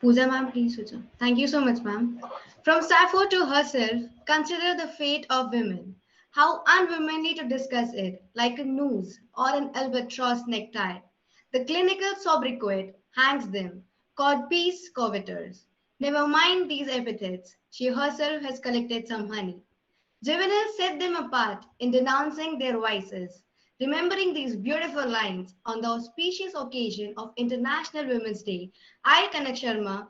Pooja ma'am, please switch on. Thank you so much, ma'am. From Sappho to herself, consider the fate of women. how unwomanly to discuss it, like a noose or an albatross necktie. The clinical sobriquet hangs them, codpiece coveters. Never mind these epithets, she herself has collected some honey. Juvenal set them apart in denouncing their vices. Remembering these beautiful lines on the auspicious occasion of International Women's Day, I, Kanak Sharma,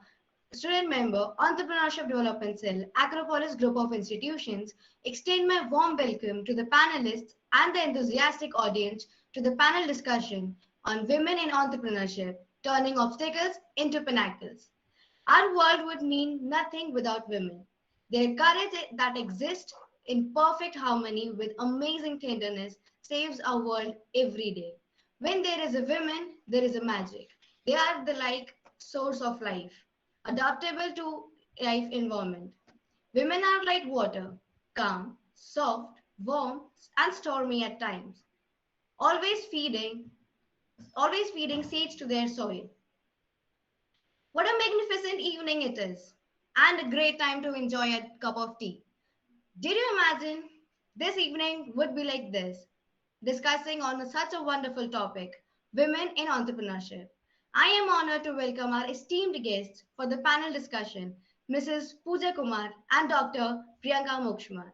student member, Entrepreneurship Development Cell, Acropolis Group of Institutions, extend my warm welcome to the panelists and the enthusiastic audience to the panel discussion on women in entrepreneurship, turning obstacles into pinnacles. Our world would mean nothing without women. Their courage that exists in perfect harmony with amazing tenderness saves our world every day. When there is a woman, there is a magic. They are the like source of life, adaptable to life environment. Women are like water, calm, soft, warm, and stormy at times, always feeding, always feeding seeds to their soil. What a magnificent evening it is, and a great time to enjoy a cup of tea. Did you imagine this evening would be like this, discussing on such a wonderful topic, women in entrepreneurship? I am honored to welcome our esteemed guests for the panel discussion, Mrs. Pooja Kumar and Dr. Priyanka Mokshmar.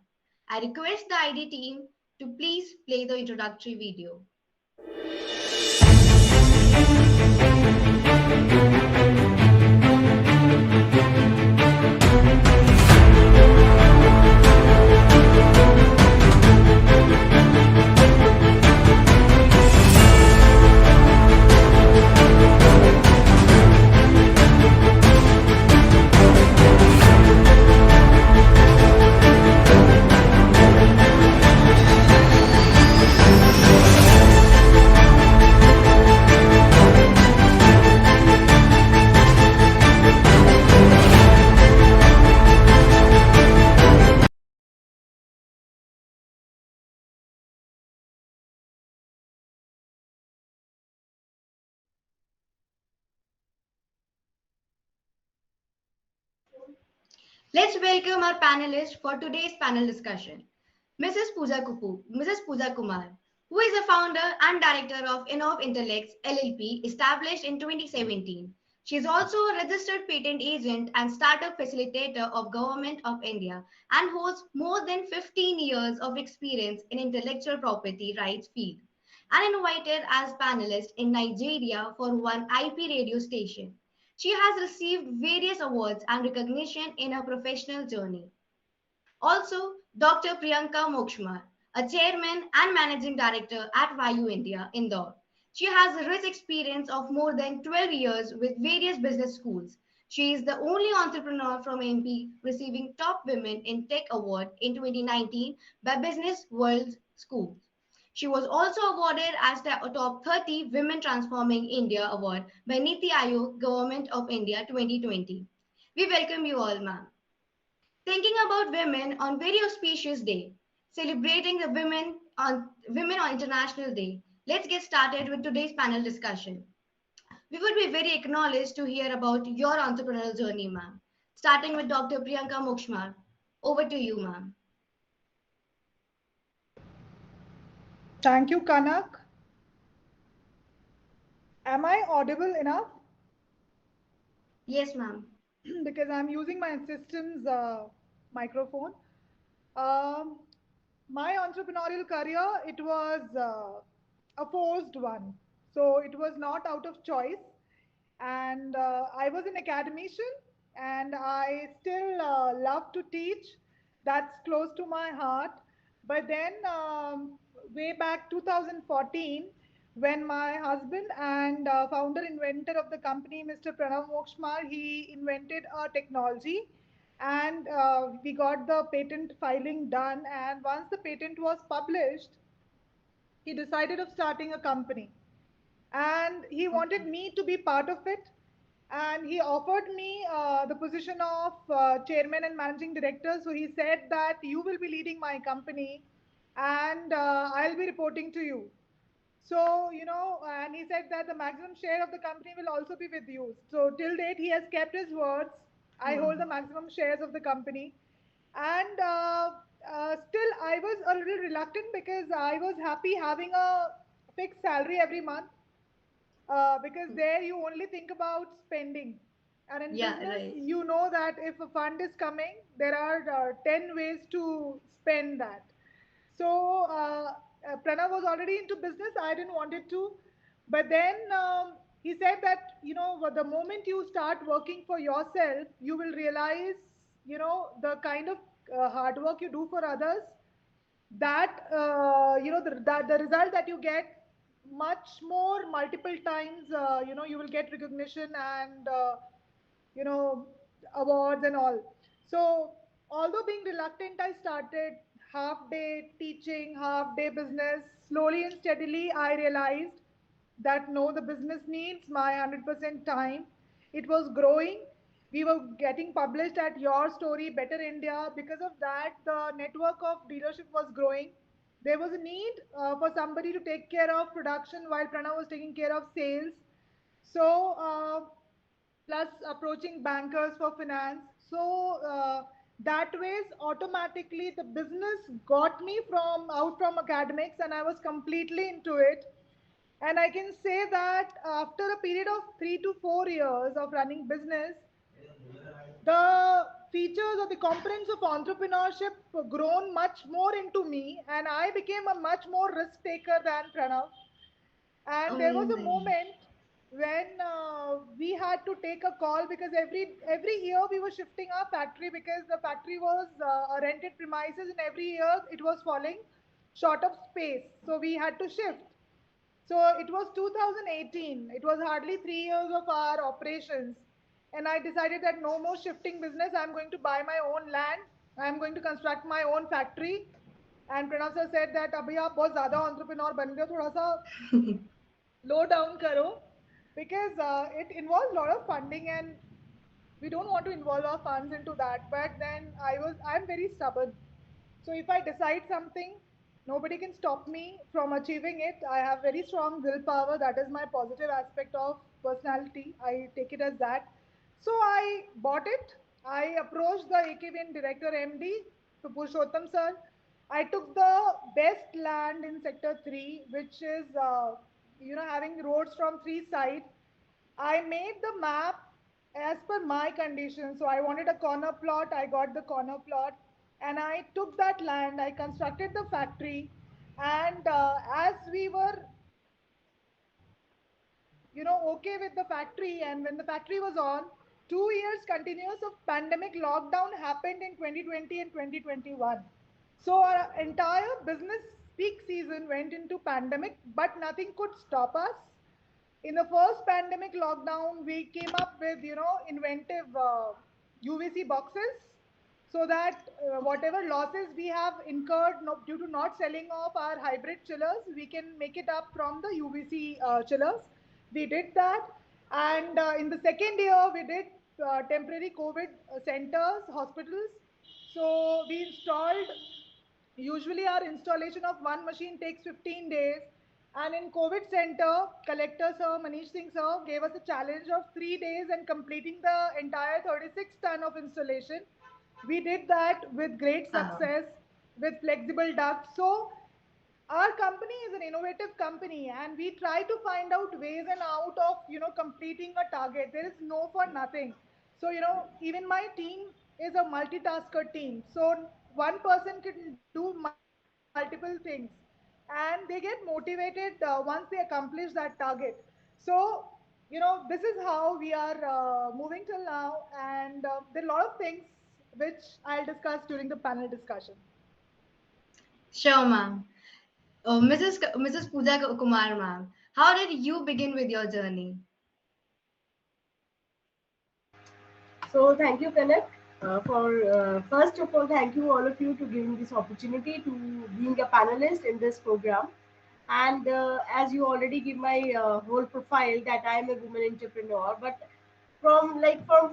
I request the ID team to please play the introductory video. Let's welcome our panelists for today's panel discussion. Mrs. Pooja Kumar, who is the founder and director of Innov Intellects LLP, established in 2017. She is also a registered patent agent and startup facilitator of Government of India and holds more than 15 years of experience in intellectual property rights field and invited as panelist in Nigeria for one IP radio station. She has received various awards and recognition in her professional journey. Also, Dr. Priyanka Mokshmar, a chairman and managing director at Vayu India, Indore. She has a rich experience of more than 12 years with various business schools. She is the only entrepreneur from MP receiving Top Women in Tech Award in 2019 by Business World Schools. She was also awarded as the Top 30 Women Transforming India Award by Niti Aayog Government of India 2020. We welcome you all, ma'am. Thinking about women on very auspicious day, celebrating the Women on International Day. Let's get started with today's panel discussion. We would be very acknowledged to hear about your entrepreneurial journey, ma'am. Starting with Dr. Priyanka Mokshmar. Over to you, ma'am. Thank you, Kanak. Am I audible enough? Yes, ma'am. Because I'm using my system's microphone. My entrepreneurial career, it was a forced one. So it was not out of choice. And I was an academician and I still love to teach. That's close to my heart. But then way back 2014, when my husband and founder inventor of the company, Mr. Pranav Mokshmar, he invented a technology and we got the patent filing done. And once the patent was published, he decided of starting a company and he wanted me to be part of it, and he offered me the position of chairman and managing director. So he said that you will be leading my company and I'll be reporting to you. So, and he said that the maximum share of the company will also be with you. So till date, he has kept his words. I hold the maximum shares of the company. And still I was a little reluctant because I was happy having a fixed salary every month, because there you only think about spending. And in Yeah, business, right. you know that if a fund is coming, there are 10 ways to spend that. So Pranav was already into business. I didn't want it to. But then he said that, the moment you start working for yourself, you will realize, the kind of hard work you do for others, that the result that you get much more multiple times, you will get recognition and you know awards and all. So although being reluctant, I started half day teaching, half day business. Slowly and steadily I realized that no, the business needs my 100% time. It was growing. We were getting published at Your Story, Better India. Because of that, the network of dealership was growing. There was a need for somebody to take care of production while Pranav was taking care of sales. So plus approaching bankers for finance. So that ways automatically the business got me from out from academics, and I was completely into it. And I can say that after a period of 3 to 4 years of running business, the features or the components of entrepreneurship grown much more into me, and I became a much more risk taker than Pranav. And there was a Amazing. moment when we had to take a call, because every year we were shifting our factory, because the factory was a rented premises, and every year it was falling short of space, so we had to shift. So it was 2018. It was hardly 3 years of our operations. And I decided that no more shifting business. I'm going to buy my own land. I'm going to construct my own factory. And Pranav sir said that abhi aap bahut zyada entrepreneur ban gaye ho, thoda sa low down karo, because it involves a lot of funding, and we don't want to involve our funds into that. But then I'm very stubborn. So if I decide something, nobody can stop me from achieving it. I have very strong willpower. That is my positive aspect of personality. I take it as that. So I bought it. I approached the AKVN director, MD to Purushottam sir. I took the best land in sector 3, which is having roads from 3 sides. I made the map as per my conditions. So I wanted a corner plot. I got the corner plot, and I took that land. I constructed the factory, and as we were, okay with the factory, and when the factory was on, 2 years continuous of pandemic lockdown happened in 2020 and 2021. So our entire business peak season went into pandemic, but nothing could stop us. In the first pandemic lockdown, we came up with inventive UVC boxes, so that whatever losses we have incurred due to not selling off our hybrid chillers, we can make it up from the UVC chillers. We did that, and in the second year, we did temporary COVID centers, hospitals. So we installed. Usually, our installation of one machine takes 15 days. And in COVID center, Collector Sir, Manish Singh Sir, gave us a challenge of 3 days and completing the entire 36 ton of installation. We did that with great Wow. success, with flexible ducts. So our company is an innovative company, and we try to find out ways and out of completing a target. There is no for nothing. So even my team is a multitasker team. So one person can do multiple things, and they get motivated once they accomplish that target. So this is how we are moving till now, and there are a lot of things which I'll discuss during the panel discussion. Sure, ma'am. Mrs. Pooja Kumar, ma'am, how did you begin with your journey? So thank you, Kanak. For first of all, thank you all of you to giving this opportunity to being a panelist in this program. And as you already give my whole profile that I am a woman entrepreneur, but from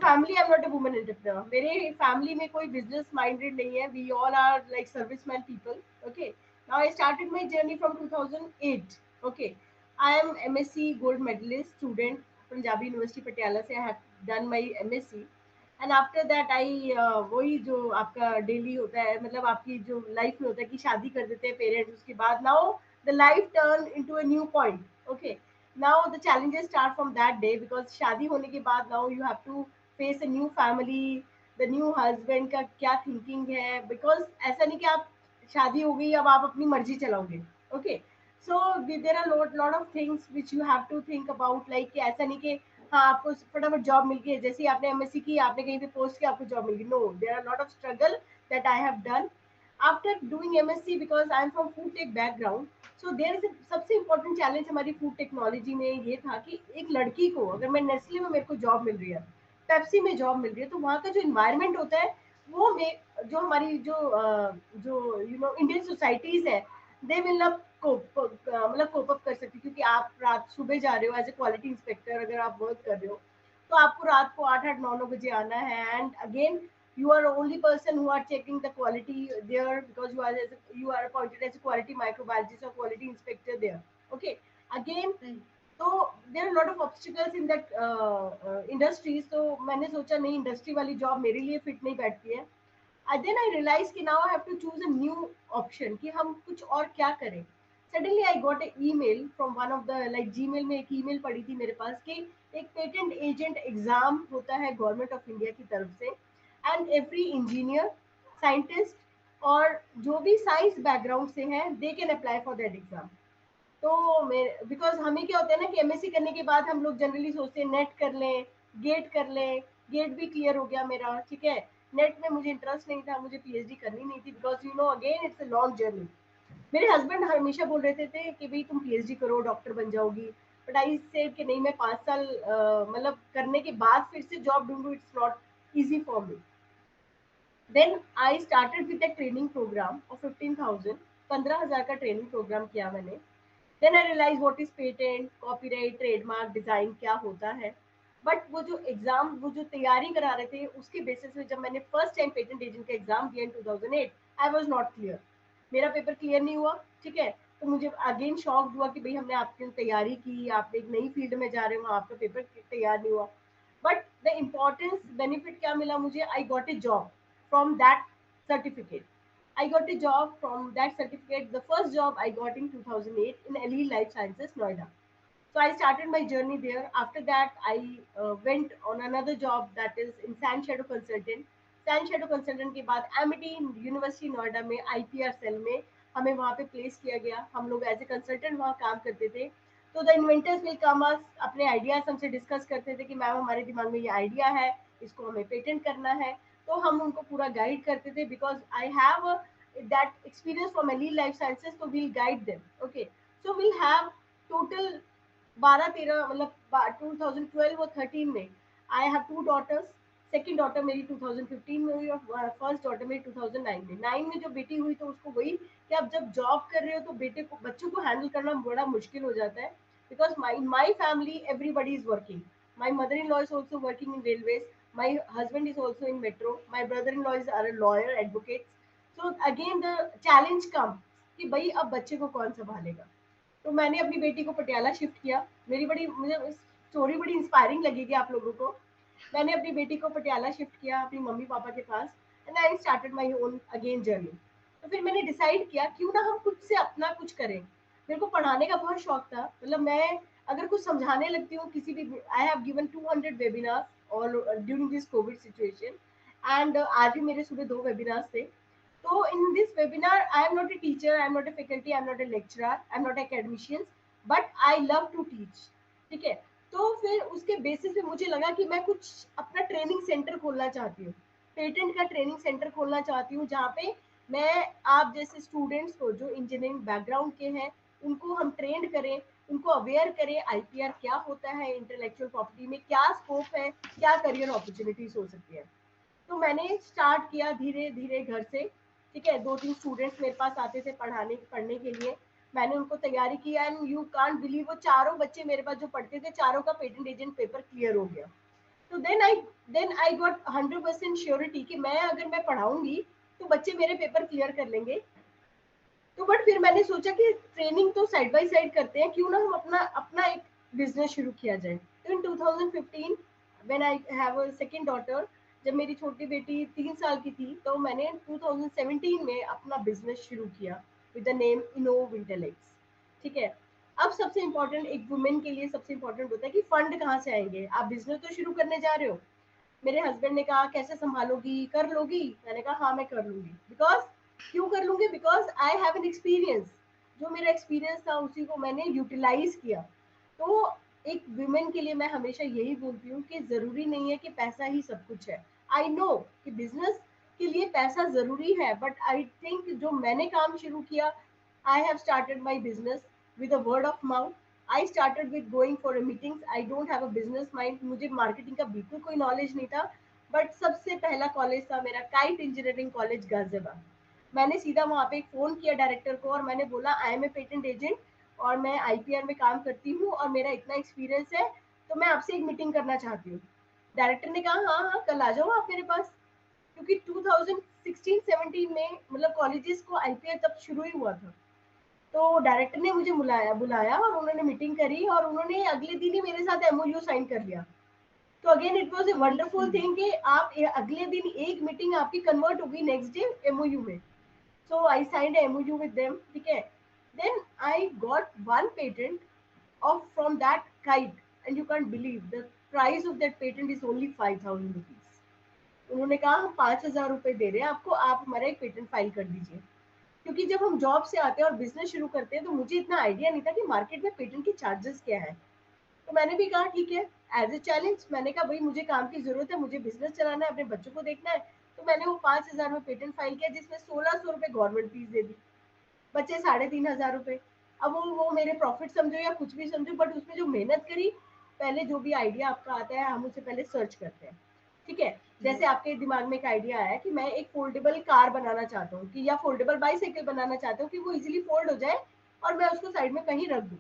family I'm not a woman entrepreneur. मेरे family में कोई business minded नहीं है. We all are like serviceman people. Okay. Now I started my journey from 2008. Okay. I am MSc gold medalist student Punjabi University Patiala. Se I have done my MSc, and after that I वही जो आपका daily होता है, मतलब आपकी जो life में होता है कि शादी कर देते हैं पेरेंट्स, उसके बाद now the life turn into a new point. Okay, now the challenges start from that day, because शादी होने के बाद now you have to face a new family, the new husband का क्या थिंकिंग है, बिकॉज ऐसा नहीं कि आप शादी हो गई अब आप अपनी मर्जी चलाओगे. Okay, so there are lot of things which you have to think about, like ऐसा नहीं कि हाँ आपको फटाफट जॉब मिल गई, जैसे ही आपने एमएससी की आपने कहीं पे पोस्ट किया आपको जॉब मिल गई. No, there are lot of struggle that I have done after doing MSc, because I am from food tech background. So there is सबसे इंपॉर्टेंट चैलेंज हमारी फूड टेक्नोलॉजी में ये था कि एक लड़की को, अगर मैं नेस्ले में मेरे को जॉब मिल रही है, पेप्सी में जॉब मिल रही है, तो वहाँ का जो इन्वायरमेंट होता है वो जो हमारी जो इंडियन सोसाइटीज है, दे विल नॉट मतलब कोप अप कर सकती, क्योंकि आप रात सुबह जा रहे हो एज ए क्वालिटी इंस्पेक्टर, अगर आप वर्क कर रहे हो तो आपको रात को 8-8 9 बजे आना है, and again you are the only person who are checking the quality there, because you are appointed as a quality microbiologist or quality inspector there. Okay, again, Right. तो there are a lot of obstacles in that industry. So मैंने सोचा नहीं, industry वाली job मेरे लिए fit नहीं बैठती है. then I realized कि now I have to choose a new option कि हम कुछ और क्या करें. Suddenly I got an email from one of the, like Gmail में एक email पड़ी थी मेरे पास कि एक पेटेंट एजेंट एग्जाम होता है गवर्नमेंट ऑफ इंडिया की तरफ से, एंड एवरी इंजीनियर, साइंटिस्ट और जो भी साइंस बैकग्राउंड से हैं, they can apply for that exam. तो मेरे, बिकॉज हमें क्या होता है ना कि एमएससी करने के बाद हम लोग जनरली सोचते हैं नेट कर लें, गेट कर लें. गेट भी क्लियर हो गया मेरा, ठीक है. नेट में मुझे इंटरेस्ट नहीं था, मुझे पीएचडी करनी नहीं थी, because you know again it's a long journey. मेरे हस्बैंड हमेशा बोल रहे थे कि भाई तुम पीएचडी करो, डॉक्टर बन जाओगी, बट आई सेड कि नहीं, मैं 5 साल मतलब करने के बाद फिर से जॉब ढूंढूं, it's not easy for me. Then I started with a training program of 15,000. 15,000 का ट्रेनिंग प्रोग्राम किया मैंने. Then I realise what is patent, copyright, trademark, design क्या होता है. बट वो जो एग्जाम, वो जो तैयारी करा रहे थे, उसके बेसिस पे जब मैंने फर्स्ट टाइम पेटेंट एजेंट का एग्जाम दिया इन 2008, आई वाज नॉट क्लियर. मेरा पेपर क्लियर नहीं हुआ, ठीक है. तो मुझे अगेन शॉक हुआ कि भाई हमने आपकी तैयारी की, आप एक नई फील्ड में जा रहे हो, आपका पेपर तैयार नहीं हुआ. बट द इम्पोर्टेंस बेनिफिट क्या मिला मुझे, I got a job from that certificate. I got a job from that certificate. The first job I got in 2008 in LE Life Sciences, Noida. So I started my journey there. After that, I went on another job, that is in Sand Shadow Consultant. Sand Shadow Consultant के बाद Amity university Noida में IPR cell में हमें वहाँ पे place किया गया. हम लोग एज ए कंसल्टेंट वहाँ काम करते थे. तो द इन्वेंटर्स विल कम अस, अपने आइडियाज हमसे डिस्कस करते थे कि मैम हमारे दिमाग में ये आइडिया है, इसको हमें पेटेंट करना है. तो हम उनको पूरा गाइड करते थे, because I have that experience from Elite Life Sciences, so we'll guide them. Okay, so we'll have total 12-13, मतलब 2012 और 13 में I have 2 daughters. Second daughter मेरी 2015 में हुई और फर्स्ट डॉटर मेरी 2009 में. 9 में जो बेटी हुई तो उसको वही कि अब जब जॉब कर रहे हो तो बेटे को, बच्चों को हैंडल करना बड़ा मुश्किल हो जाता है, because my family everybody is working. My mother in law is also working in railways, my husband is also in metro, my brother in law is are lawyer, advocate. So again the challenge come कि भाई अब बच्चे को कौन संभालेगा. तो मैंने अपनी बेटी को पटियाला शिफ्ट किया. मुझे स्टोरी बड़ी इंस्पायरिंग लगेगी आप लोगों को. मैंने अपनी बेटी को पटियाला शिफ्ट किया अपनी मम्मी पापा के पास, and I started my own again journey. तो फिर मैंने डिसाइड किया क्यों ना हम खुद से अपना कुछ करें. मेरे को पढ़ाने का बहुत शौक था, मतलब मैं अगर कुछ समझाने लगती हूँ किसी भी, आई हैव गिवन 200 वेबिनार्स और during this Covid situation, and आज भी मेरे सुबह 2 वेबिनार्स थे. So in this webinar, I am not a teacher, I am not a faculty, I am not a lecturer, I am not an academician, but I love to teach. ठीक है. तो फिर उसके बेसिस पे मुझे लगा कि मैं कुछ अपना ट्रेनिंग सेंटर खोलना चाहती हूँ, पेटेंट का ट्रेनिंग सेंटर खोलना चाहती हूँ, जहाँ पे मैं आप जैसे स्टूडेंट्स को जो इंजीनियरिंग बैकग्राउंड के हैं उनको हम ट्रेंड करें, उनको अवेयर करें आईपीआर क्या होता है, इंटेलेक्चुअल प्रॉपर्टी में क्या स्कोप है, क्या करियर अपॉर्चुनिटीज हो सकती है. तो मैंने स्टार्ट किया धीरे धीरे घर से. ठीक है, 2-3 स्टूडेंट्स मेरे पास आते थे पढ़ने के लिए. मैंने उनको तैयारी किया, एंड यू कांट बिलीव वो चारों बच्चे मेरे पास जो पढ़ते थे, चारों का पेटेंट एजेंट पेपर क्लियर हो गया. तो देन आई गॉट 100% श्योरिटी कि अगर मैं पढ़ाऊंगी तो बच्चे मेरे पेपर क्लियर कर लेंगे. तो बट फिर मैंने सोचा कि ट्रेनिंग तो साइड बाय साइड करते हैं, क्यों ना हम अपना अपना एक बिजनेस शुरू किया जाए. तो इन 2015 when I have a second daughter, जब मेरी छोटी बेटी 3 साल की थी तो मैंने 2017 में अपना बिजनेस शुरू किया विद द नेम इनोविंटेलेक्स। ठीक है। अब सबसे इम्पोर्टेंट एक वुमेन के लिए सबसे इम्पोर्टेंट होता है कि फंड कहाँ से आएंगे, आप बिजनेस तो शुरू करने जा रहे हो। मेरे हस्बैंड ने कहा कैसे संभालोगी, कर लोगी? मैंने कहा हाँ मैं कर लूंगी। बिकॉज क्यों कर लूंगी? Because I have an experience. जो मेरा एक्सपीरियंस था उसी को मैंने यूटिलाइज किया। तो एक वुमेन के लिए मैं हमेशा यही बोलती हूँ कि जरूरी नहीं है कि पैसा ही सब कुछ है। आई नो कि बिजनेस के लिए पैसा जरूरी है, बट आई थिंक जो मैंने काम शुरू किया, I have started my business with a word of mouth. I started with going for a meetings. I don't have a business mind, मुझे मार्केटिंग का बिल्कुल कोई नॉलेज नहीं था। बट सबसे पहला कॉलेज था मेरा काइट इंजीनियरिंग कॉलेज गाजियाबाद। मैंने सीधा वहाँ पे एक फ़ोन किया डायरेक्टर को और मैंने बोला I am a patent agent और मैं आईपीआर में काम करती हूँ और मेरा इतना एक्सपीरियंस है, तो मैं आपसे एक मीटिंग करना चाहती हूँ। डायरेक्टर ने कहा हाँ हाँ कल आ जाओ आप मेरे पास। क्योंकि 2016-17 में मतलब कॉलेजेस को आईपीआर तब शुरू ही हुआ था। तो डायरेक्टर ने मुझे बुलाया बुलाया और उन्होंने मीटिंग करी और उन्होंने अगले दिन ही मेरे साथ एमओयू साइन कर लिया। तो again it was a wonderful thing कि आप अगले दिन एक मीटिंग आपकी कन्वर्ट होगी नेक्स्ट डे एमओयू में। So I signed MOU with them. ठीक है। Then I got one patent of from that kite, and you can't believe the price of that patent is only 5,000 rupees। उन्होंने कहा हम 5,000 रुपए दे रहे हैं आपको, आप हमारा एक पेटेंट फाइल कर दीजिए। क्योंकि जब हम जॉब से आते हैं और बिजनेस शुरू करते हैं तो मुझे इतना आइडिया नहीं था कि मार्केट में पेटेंट के चार्जेस क्या है। तो मैंने भी कहा ठीक है, एज ए चैलेंज मैंने कहा भाई मुझे काम की जरूरत है, मुझे बिजनेस चलाना है, अपने बच्चों को देखना है। तो मैंने वो 5,000 में पेटेंट फाइल किया जिसमें 1,600 रुपए गवर्नमेंट फीस दे दी, बचे 3,500 रुपए। अब वो मेरे प्रॉफिट समझो या कुछ भी समझो, बट उसमें जो मेहनत करी, पहले जो भी आइडिया आपका आता है हम उसे पहले सर्च करते हैं। ठीक है। जैसे आपके दिमाग में एक आइडिया आया कि मैं एक फोल्डेबल कार बनाना चाहता हूँ कि या फोल्डेबल बाईसाइकिल बनाना चाहता हूँ कि वो इजीली फोल्ड हो जाए और मैं उसको साइड में कहीं रख दूँ।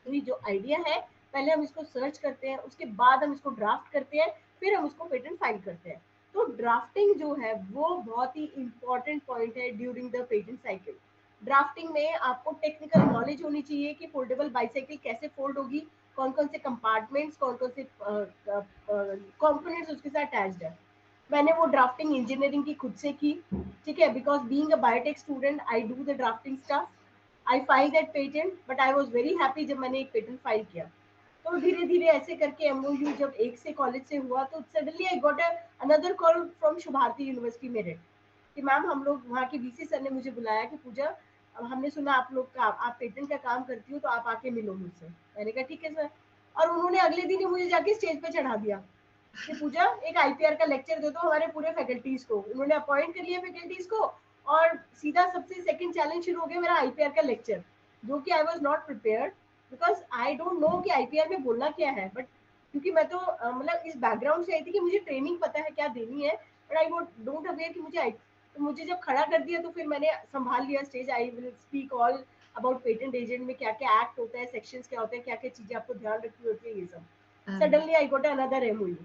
तो ये जो आइडिया है पहले हम इसको सर्च करते हैं, उसके बाद हम इसको ड्राफ्ट करते हैं, फिर हम उसको पेटेंट फाइल करते हैं। तो ड्राफ्टिंग जो है वो बहुत ही इंपॉर्टेंट पॉइंट है during the patent cycle. Drafting में आपको टेक्निकल नॉलेज होनी चाहिए कि फोल्डेबल बाईसाइकिल कैसे फोल्ड होगी, कौन कौन से कंपार्टमेंट्स, कौन कौन से कंपोनेंट्स उसके साथ अटैच्ड है। मैंने वो ड्राफ्टिंग इंजीनियरिंग की खुद से की। ठीक है। Because being a biotech student I do the drafting stuff. I file that patent, but I was very happy जब मैंने एक पेटेंट फाइल किया। तो धीरे धीरे ऐसे करके एमओयू जब एक से कॉलेज से हुआ तो suddenly I got another call from Subharti university Meerut कि मैम हम लोग वहाँ के वीसी सर ने मुझे बुलाया कि पूजा अब हमने सुना आप लोग का आप पेटेंट का काम करती हो तो आप आके मिलो मुझसे। मैंने कहा ठीक है सर। और उन्होंने अगले दिन ही मुझे जाके स्टेज पे चढ़ा दिया कि पूजा एक आईपीआर का लेक्चर दे दो हमारे पूरे फैकल्टीज को। उन्होंने अपॉइंट कर लिया फैकल्टीज को और सीधा सबसे सेकंड चैलेंज शुरू हो गया मेरा आईपीआर का लेक्चर, जो कि I was not prepared because I don't know कि आईपीआर में बोलना क्या है। बट क्योंकि मैं तो मतलब इस बैकग्राउंड से आई थी कि मुझे ट्रेनिंग पता है क्या देनी है, बट आई डोंट अवेयर कि मुझे तो मुझे जब खड़ा कर दिया तो फिर मैंने संभाल लिया stage. I will speak all about patent agent में क्या क्या एक्ट होता है, सेक्शंस क्या होते हैं, क्या क्या चीजें आपको ध्यान रखनी होती है, ये सब। Suddenly I got another MOU.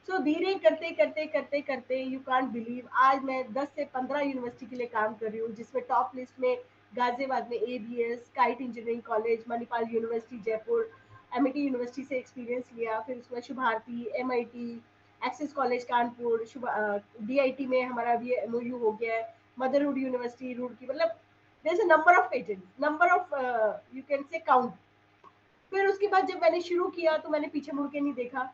So धीरे करते करते करते करते यू कांट बिलीव आज मैं 10 से 15 यूनिवर्सिटी के लिए काम कर रही हूँ, जिसमें टॉप लिस्ट में गाजियाबाद में ABES, KIET engineering college, Manipal university Jaipur, MIT university से एक्सपीरियंस लिया, फिर उसमें Subharti, MIT, Axis college Kanpur, DIT में हमारा भी एमओयू हो गया है, मदरहुड यूनिवर्सिटी रुड़की। मतलब there is a number of patent, number of you can say count. फिर उसके बाद जब मैंने शुरू किया तो मैंने पीछे मुड़ के नहीं देखा।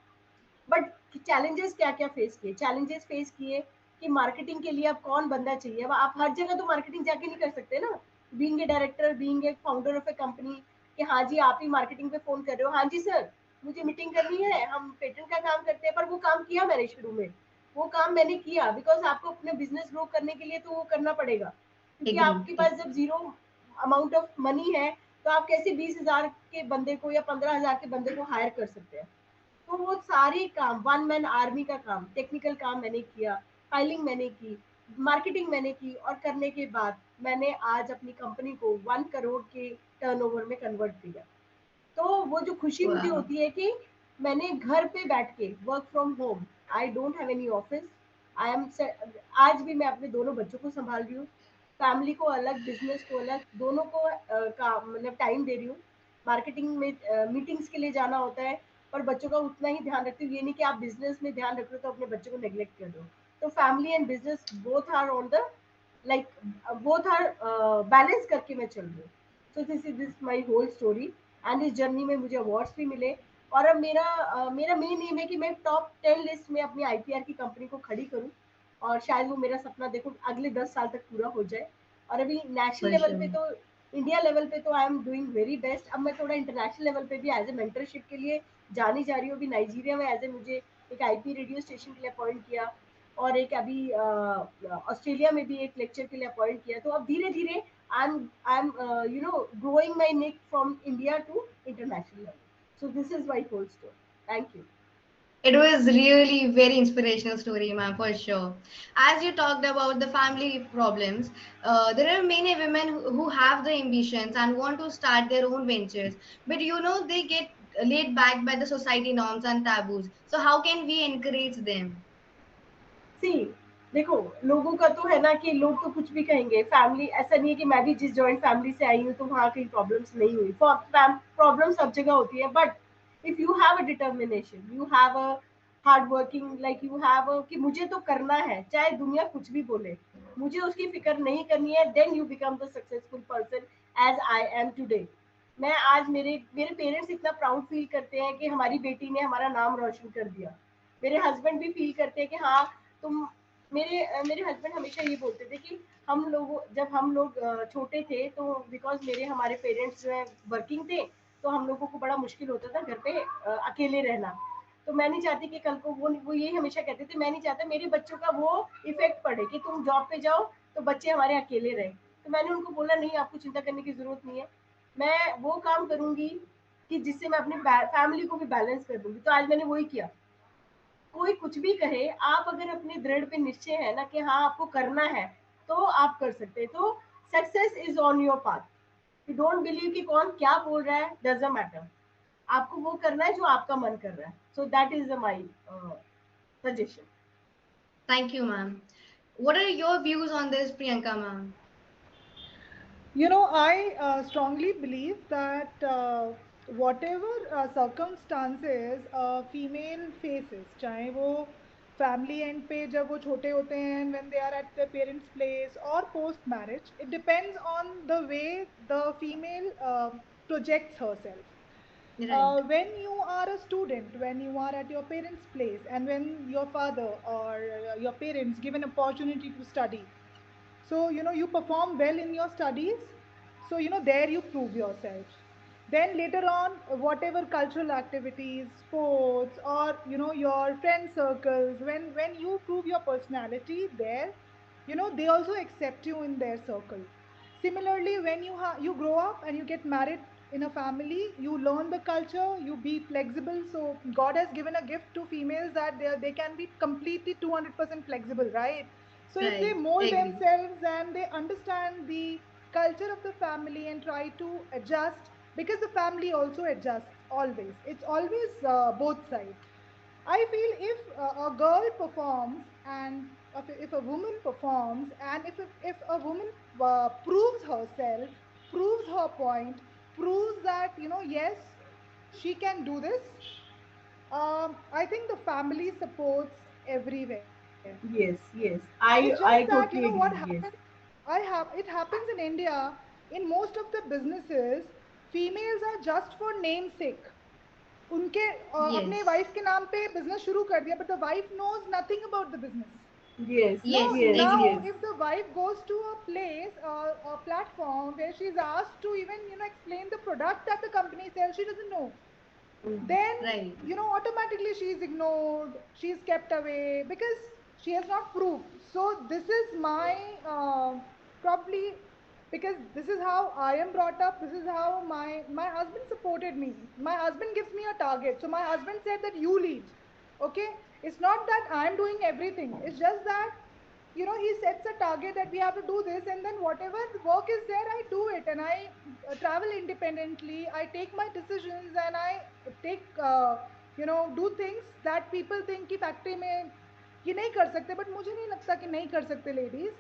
बट चैलेंजेस क्या क्या फेस किए, चैलेंजेस फेस किए कि मार्केटिंग के लिए अब कौन बंदा चाहिए। अब आप हर जगह तो मार्केटिंग जाके नहीं कर सकते ना, being a director, being a founder of A company, कि हाँ जी आप ही मार्केटिंग पे फोन कर रहे हो, हाँ जी सर मुझे मीटिंग करनी है, हम पेटेंट का काम करते हैं। पर वो काम किया मैंने शुरू में, वो काम मैंने किया बिकॉज आपको अपने बिजनेस ग्रो करने के लिए तो वो करना पड़ेगा। क्योंकि आपके पास जब जीरो अमाउंट ऑफ मनी है तो आप कैसे 20,000 के बंदे को या 15,000 के बंदे को हायर कर सकते हैं। तो वो सारे काम, वन मैन आर्मी का काम, टेक्निकल काम मैंने किया, फाइलिंग मैंने की, मार्केटिंग मैंने की, और करने के बाद मैंने आज अपनी कंपनी को 1 करोड़ के टर्नओवर में कन्वर्ट किया। तो वो जो खुशी मुझे होती है कि मैंने घर पे बैठ के work from home, I don't have any office, I am, आज भी मैं अपने दोनों बच्चों को संभाल रही हूँ, फैमिली को अलग, बिजनेस को अलग, दोनों को का मतलब टाइम दे रही हूँ। मार्केटिंग में मीटिंग्स के लिए जाना होता है पर बच्चों का उतना ही ध्यान रखती हूँ। ये नहीं कि आप बिजनेस में ध्यान रख रहे हो तो अपने बच्चों को नेग्लेक्ट कर दो। तो family and business both are on the like both are balance करके मैं चल रही हूँ। So this my whole story. And इस जर्नी में मुझे अवार्ड्स भी मिले। और अब मेरा मेन एम है कि मैं टॉप 10 लिस्ट में अपनी आईपीआर की कंपनी को खड़ी करूँ। और शायद वो मेरा सपना देखो अगले 10 साल तक पूरा हो जाए। और अभी नेशनल For लेवल पे sure. तो इंडिया लेवल पे तो I am doing very best. अब मैं थोड़ा इंटरनेशनल लेवल पे भी एज ए मेंटरशिप के लिए जानी जा रही हूँ। अभी नाइजीरिया में एज ए मुझे एक आईपी रेडियो स्टेशन के लिए अपॉइंट किया। और एक अभी ऑस्ट्रेलिया में भी एक लेक्चर के लिए अपॉइंट किया। तो अब धीरे धीरे I am growing my neck from India to international level. So this is my whole story. Thank you. It was really very inspirational story, ma'am, for sure. As you talked about the family problems, there are many women who have the ambitions and want to start their own ventures, but they get laid back by the society norms and taboos. So how can we encourage them? सी देखो, लोगों का तो है ना कि लोग तो कुछ भी कहेंगे। फैमिली ऐसा नहीं है कि मैं भी जिस जॉइंट फैमिली से आई हूँ तो वहाँ कहीं प्रॉब्लम्स नहीं हुई। प्रॉब्लम सब जगह होती है, but if you have a determination, you have a hard working, like you have कि मुझे तो करना है चाहे दुनिया कुछ भी बोले, मुझे उसकी फिक्र नहीं करनी है, then you become the successful person as I am today. मैं आज मेरे मेरे पेरेंट्स इतना प्राउड फील करते हैं कि हमारी बेटी ने हमारा नाम रोशन कर दिया। मेरे हस्बैंड भी फील करते हैं कि हाँ तुम मेरे हस्बैंड हमेशा ये बोलते थे कि जब हम लोग छोटे थे तो बिकॉज हमारे पेरेंट्स जो है वर्किंग थे, तो हम लोगों को बड़ा मुश्किल होता था घर पे अकेले रहना। तो मैं नहीं चाहती कि कल को वो यही हमेशा कहते थे, मैं नहीं चाहता मेरे बच्चों का वो इफेक्ट पड़े कि तुम जॉब पे जाओ तो बच्चे हमारे अकेले रहे। तो मैंने उनको बोला नहीं, आपको चिंता करने की जरूरत नहीं है, मैं वो काम करूंगी कि जिससे मैं अपनी फैमिली को भी बैलेंस कर दूंगी। तो आज मैंने वही किया। कोई कुछ भी कहे, आप अगर अपने दृढ़ पे निश्चय है ना कि हाँ आपको करना है, तो आप कर सकते हैं। तो success is on your path. You don't believe कि कौन क्या बोल रहा है, डजंट मैटर। आपको वो करना है जो आपका मन कर रहा है। So that is my suggestion. Thank you, ma'am. What are your views on this, Priyanka, ma'am? I strongly believe that whatever circumstances a female faces, चाहे वो family end पे जब वो छोटे होते हैं, when they are at their parents' place, or post marriage, it depends on the way the female projects herself. Right. When you are a student, when you are at your parents' place, and when your father or your parents give an opportunity to study, so you perform well in your studies, so there you prove yourself. Then later on, whatever cultural activities, sports, or your friend circles, when you prove your personality there, they also accept you in their circle. Similarly, when you grow up and you get married in a family, you learn the culture, you be flexible. So God has given a gift to females that they can be completely 200% flexible, right? So if they Right. mold Agree. themselves and they understand the culture of the family and try to adjust, because the family also adjusts always. It's always both sides. I feel if a girl performs and if a woman performs, and if a woman proves herself, proves her point, proves that yes, she can do this, I think the family supports everywhere. Yes, yes, It's just that I what totally agree. happens. Yes. It happens in India. In most of the businesses, females are just for namesake. उनके अपने Yes. Wife के नाम पे business शुरू कर दिया, but the wife knows nothing about the business. Yes, So Yes. yes, now yes. Agree. if the wife goes to a place, a platform where she's asked to even explain the product that the company sells, she doesn't know. Mhm. Then Right. automatically she's ignored, she's kept away because she has not proved. So this is my probably, because this is how I am brought up, this is how my husband supported me. My husband gives me a target, so my husband said that you lead. Okay, it's not that I am doing everything, it's just that he sets a target that we have to do this, and then whatever the work is there, I do it, and I travel independently, I take my decisions, and I take do things that people think कि factory में ये नहीं कर सकते, but मुझे नहीं लगता कि नहीं कर सकते ladies.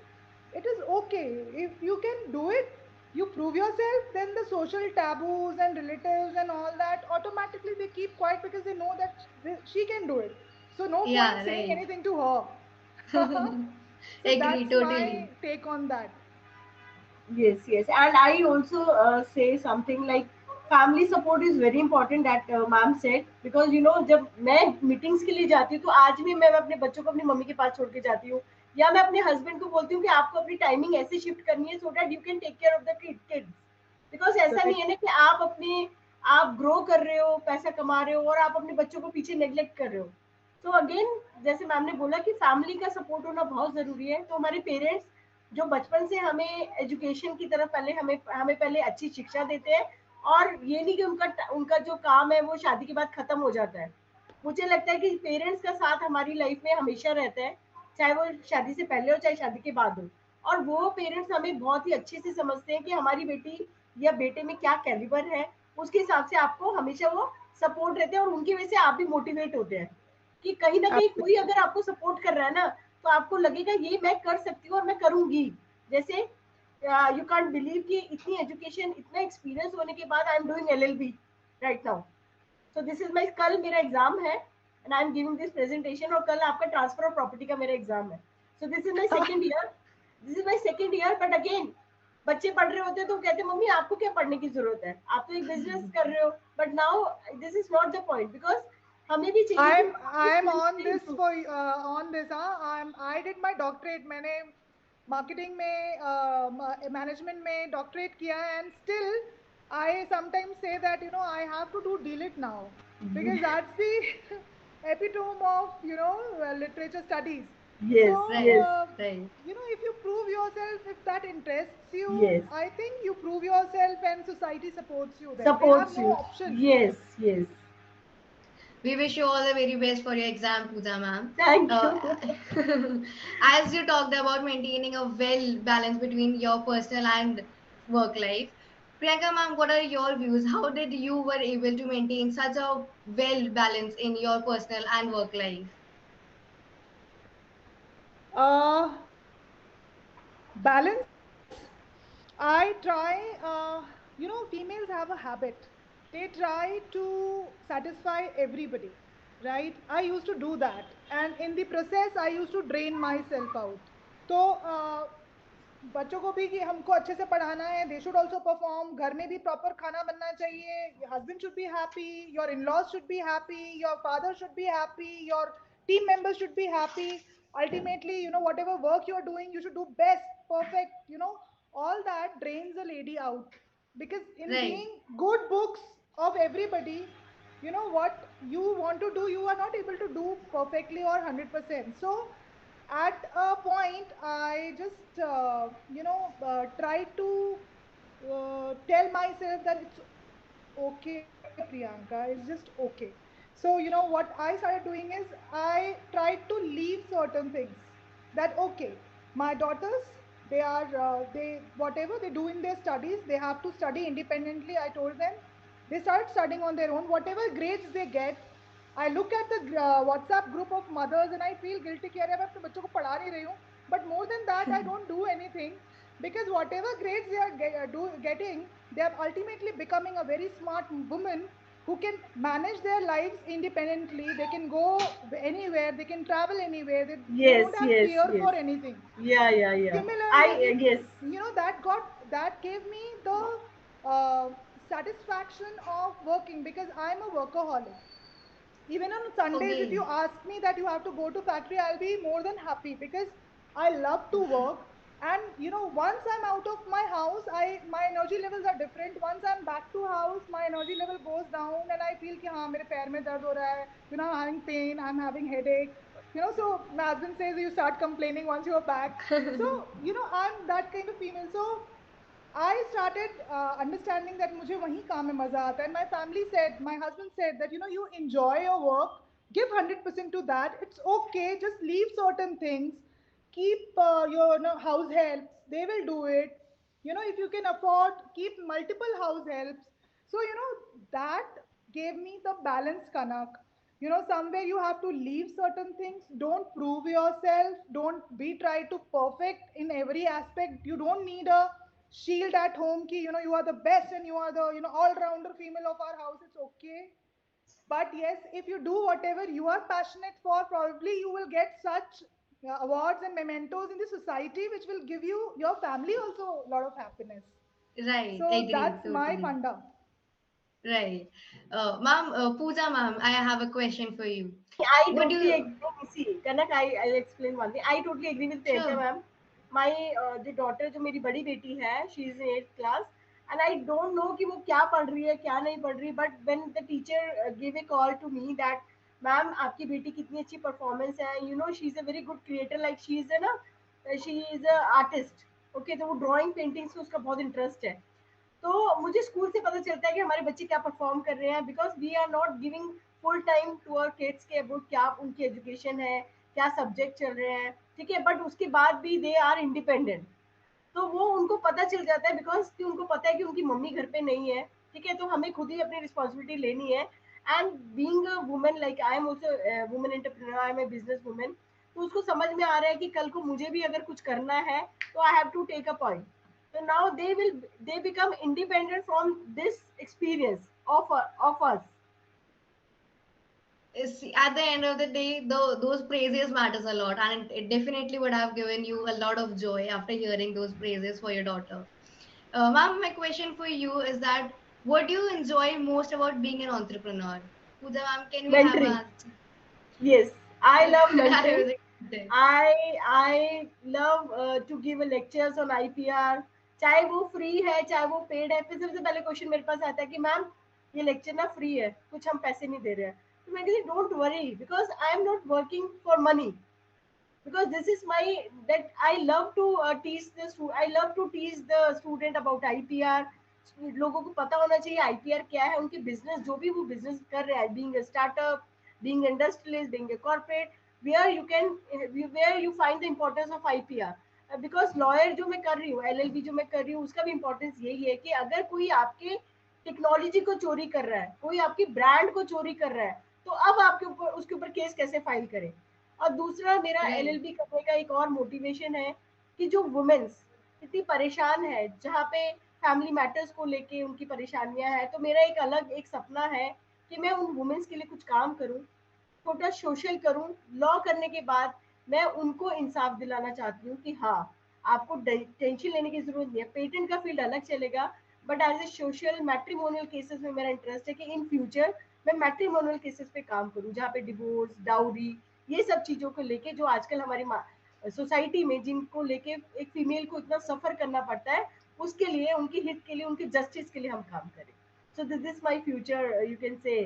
It is okay if you can do it. you prove yourself, then the social taboos and relatives and all that automatically they keep quiet because they know that she can do it. So no point Yeah, saying right. anything to her. So Agree, that's totally. my take on that. Yes, yes, and I also say something like family support is very important that ma'am said, because you know जब मैं meetings के लिए जाती हूँ तो आज भी मैं अपने बच्चों को अपनी मम्मी के पास छोड़ के जाती हूँ, या मैं अपने हस्बैंड को बोलती हूँ कि आपको अपनी टाइमिंग ऐसे शिफ्ट करनी है so that you can take care of the kids, because ऐसा नहीं Correct. है ना कि आप ग्रो कर रहे हो, पैसा कमा रहे हो और आप अपने बच्चों को पीछे नेग्लेक्ट कर रहे हो। तो अगेन जैसे मैम ने बोला कि फैमिली का सपोर्ट होना बहुत जरूरी है, तो हमारे पेरेंट्स जो बचपन से हमें एजुकेशन की तरफ पहले हमें हमें पहले अच्छी शिक्षा देते हैं, और ये नहीं कि उनका उनका जो काम है वो शादी के बाद खत्म हो जाता है। मुझे लगता है कि पेरेंट्स का साथ हमारी लाइफ में हमेशा रहता है, चाहे वो शादी से पहले हो चाहे शादी के बाद हो, और वो पेरेंट्स हमें बहुत ही अच्छे से समझते हैं कि हमारी बेटी या बेटे में क्या कैलिबर है, उसके हिसाब से आपको हमेशा वो सपोर्ट रहते हैं, और उनकी वजह से आप भी मोटिवेट होते हैं कि कहीं ना कहीं कोई Absolutely. अगर आपको सपोर्ट कर रहा है ना, तो आपको लगेगा ये मैं कर सकती हूँ और मैं करूंगी। जैसे यू कांट बिलीव कि इतनी एजुकेशन इतना एक्सपीरियंस होने के बाद I am doing LLB right now. So this is माई, कल मेरा एग्जाम है and I am giving this presentation, और कल आपका ट्रांसफर ऑफ प्रॉपर्टी का मेरा एग्जाम है। सो this is my second year, this is my second year, but again बच्चे पढ़ रहे होते हैं तो कहते हैं मम्मी आपको क्या पढ़ने की जरूरत है, आप तो एक बिजनेस कर रहे हो। But now this is not the point, because हमें भी चाहिए कि हमारी I'm स्किल्स on भी this improve। for on this. I did my doctorate. मैंने marketing में management में doctorate किया है, and still I sometimes say that I have to do DLIT now because that's the epitome of literature studies. So Yes, Right, yes, uh, right. if you prove yourself, if that interests you, yes. I think you prove yourself and society supports you. Then they have Supports no you. option. Yes, yes. We wish you all the very best for your exam, Pooja ma'am. Thank Uh, you. as you talked about maintaining a well balance between your personal and work life, Priyanka ma'am, what are your views? How did you were able to maintain such a well balance in your personal and work life? Uh, Balance. I try, females have a habit. They try to satisfy everybody, right? I used to do that. And in the process, I used to drain myself out. तो बच्चों को भी कि हमको अच्छे से पढ़ाना है, दे शुड ऑल्सो परफॉर्म, घर में भी प्रॉपर खाना बनना चाहिए, husband should be happy, your in laws should be happy, your father should be happy, your team members should be happy. Ultimately, whatever work you're doing, you should do best, perfect. All that drains a lady out, because in Right, being good books of everybody, what you want to do, you are not able to do perfectly or 100%. So at a point, I just try to tell myself that it's okay, Priyanka, it's just okay. So what I started doing is I tried to leave certain things, that okay, my daughters, they are they whatever they do in their studies, they have to study independently. I told them they start studying on their own, whatever grades they get. I look at the WhatsApp group of mothers and I feel guilty कि अरे मैं अपने बच्चों को पढ़ा नहीं रही हूँ. But more than that, I don't do anything, because whatever grades they are getting, they are ultimately becoming a very smart woman who can manage their lives independently. They can go anywhere, they can travel anywhere, they Yes, don't have yes, fear yes. for anything. Yeah, yeah, yeah. Similarly, I yes. that gave me the uh, satisfaction of working, because I'm a workaholic. Even on Sundays, if you okay. ask me that you have to go to factory, I'll be more than happy, because I love to work. And once I'm out of my house, my energy levels are different. Once I'm back to house, my energy level goes down and I feel कि हाँ मेरे पैर में दर्द हो रहा है, I'm having pain, I'm having headache. So my husband says you start complaining once you're back. So I'm that kind of female. So I started understanding that मुझे वहीं काम में मजा आता है. And my family said, my husband said that you enjoy your work, give 100% to that. It's okay. Just leave certain things. Keep your house helps. They will do it. If you can afford, keep multiple house helps. So that gave me the balance, Kanak. Somewhere you have to leave certain things. Don't prove yourself. Don't be try to perfect in every aspect. You don't need a shield at home ki, you are the best and you are the, all-rounder female of our house. It's okay. But yes, if you do whatever you are passionate for, probably you will get such awards and mementos in the society, which will give you, your family also a lot of happiness. Right, So agreed, that's my totally. funda. Right. Ma'am, Pooja ma'am, I have a question for you. I Would totally you, agree. See, Kanak, I'll explain one thing. I totally agree with Priyanka sure. ma'am. My the daughter जो मेरी बड़ी बेटी है, she is in 8th class, and I don't know कि वो क्या पढ़ रही है, क्या नहीं पढ़ रही. But when the teacher gave a call to me that, ma'am आपकी बेटी कितनी अच्छी परफॉर्मेंस है, you know she is a very good creator, like she is a ना, she is a artist. Okay, तो वो drawing paintings में उसका बहुत इंटरेस्ट है. तो मुझे स्कूल से पता चलता है कि हमारे बच्चे क्या परफॉर्म कर रहे हैं, because we are not giving full time to our kids के अबाउट क्या उनकी एजुकेशन है, क्या सब्जेक्ट चल रहे हैं, ठीक है. बट उसके बाद भी दे आर इंडिपेंडेंट. तो वो उनको पता चल जाता है, बिकॉज कि उनको पता है कि उनकी मम्मी घर पे नहीं है, ठीक है. तो हमें खुद ही अपनी रिस्पॉन्सिबिलिटी लेनी है. And being a women, like I am also women entrepreneur, I am a business women. तो उसको समझ में आ रहा है कि कल को मुझे भी अगर कुछ करना है तो I have to take a point. So now they become independent from this experience of us. At the end of the day, those praises matters a lot, and it definitely would have given you a lot of joy after hearing those praises for your daughter. Ma'am, my question for you is that what do you enjoy most about being an entrepreneur? Pooja ma'am, can we have Mentoring. a Yes, I love I mentoring. was excited. I love to give lectures on IPR. चाहे वो free है चाहे वो paid है, फिर सबसे पहले question मेरे पास आता है कि मैम ये लेक्चर ना फ्री है, कुछ हम पैसे नहीं दे रहे हैं. तो मैं कहती don't worry, because I am not working for money, because this is my, that I love to teach I love to teach the student about IPR. लोगों को पता होना चाहिए आईपीआर क्या है, उनके बिजनेस जो भी वो बिजनेस कर रहे हैं, being a startup, being industrialist, being a corporate, where you can, where you find the importance of IPR. Because lawyer जो मैं कर रही हूँ, एलएलबी जो मैं कर रही हूँ, उसका भी इम्पोर्टेंस यही है कि अगर कोई आपके टेक्नोलॉजी को चोरी कर रहा है, कोई आपकी ब्रांड को चोरी कर रहा है, तो अब आपके ऊपर उसके ऊपर केस कैसे फाइल करें. और दूसरा मेरा Right. एलएलबी करने का एक और मोटिवेशन है कि जो वुमेन्स इतनी परेशान है, जहाँ पे फैमिली मैटर्स को लेके उनकी परेशानियां हैं, तो मेरा एक अलग एक सपना है कि मैं उन वुमेन्स के लिए कुछ काम करूं, छोटा सोशल करूं. लॉ करने के बाद मैं उनको इंसाफ दिलाना चाहती हूँ कि हाँ, आपको टेंशन लेने की जरूरत नहीं है. पेटेंट का फील्ड अलग चलेगा, but as a social matrimonial cases में मेरा इंटरेस्ट है कि इन फ्यूचर मैं मैट्रिमोनियल केसेस पे काम करूं, जहाँ पे डिवोर्स, डाउरी, ये सब चीजों को लेके जो आजकल हमारी सोसाइटी में जिनको लेके एक फीमेल को इतना सफर करना पड़ता है, उसके लिए, उनकी हित के लिए, उनके जस्टिस के लिए हम काम करें. सो this is my future, you can से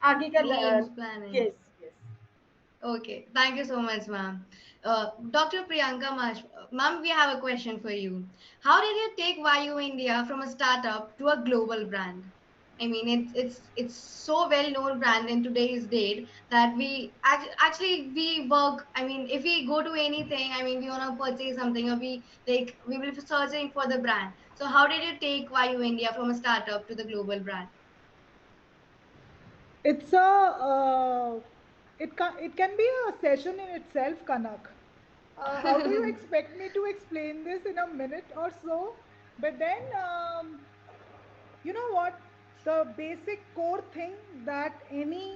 आगे का. Dreams, planning. Yes yes. Okay, thank you so much, ma'am. Dr. Priyanka Mash, ma'am, we have a question for you. How did you take Vayu India from a startup to a global brand? I mean, it's so well known brand in today's date that actually we work. I mean, if we go to anything, I mean, we want to purchase something, or we will be searching for the brand. So, how did you take Vayu India from a startup to the global brand? It's it can be a session in itself, Kanak. How do you expect me to explain this in a minute or so? But then, you know what? The basic core thing that any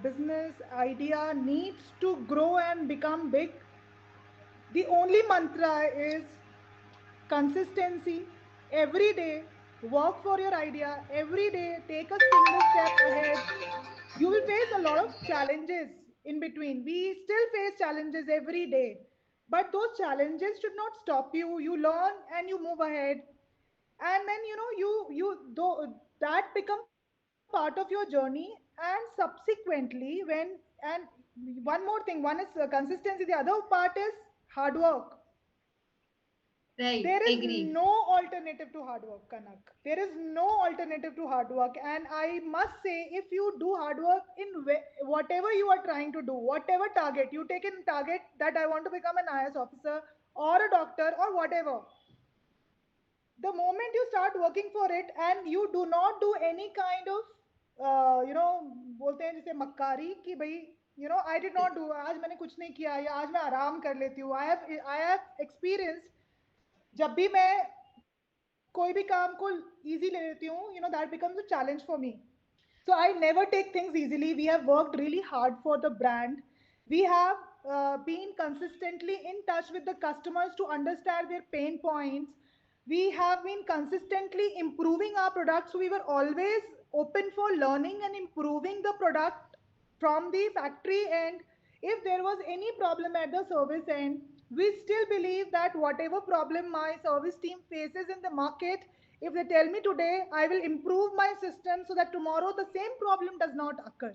business idea needs to grow and become big, the only mantra is consistency. Every day, work for your idea. Every day, take a single step ahead. You will face a lot of challenges in between. We still face challenges every day, but those challenges should not stop you. You learn and you move ahead, and then that becomes part of your journey. And subsequently, one more thing, one is consistency, the other part is hard work. Right, There is agreed. no alternative to hard work, Kanak. There is no alternative to hard work. And I must say, if you do hard work in whatever you are trying to do, whatever target, you take in target that I want to become an IS officer or a doctor or whatever, the moment you start working for it and you do not do any kind of, बोलते हैं जैसे मक्कारी कि भाई I did not do, आज मैंने कुछ नहीं किया या आज मैं आराम कर लेती हूँ. I have experienced जब भी मैं कोई भी काम को easy ले लेती हूँ, that becomes a challenge for me. So I never take things easily. We have worked really hard for the brand. We have been consistently in touch with the customers to understand their pain points. We have been consistently improving our products. So we were always open for learning and improving the product from the factory end. If there was any problem at the service end, we still believe that whatever problem my service team faces in the market, if they tell me today, I will improve my system so that tomorrow the same problem does not occur.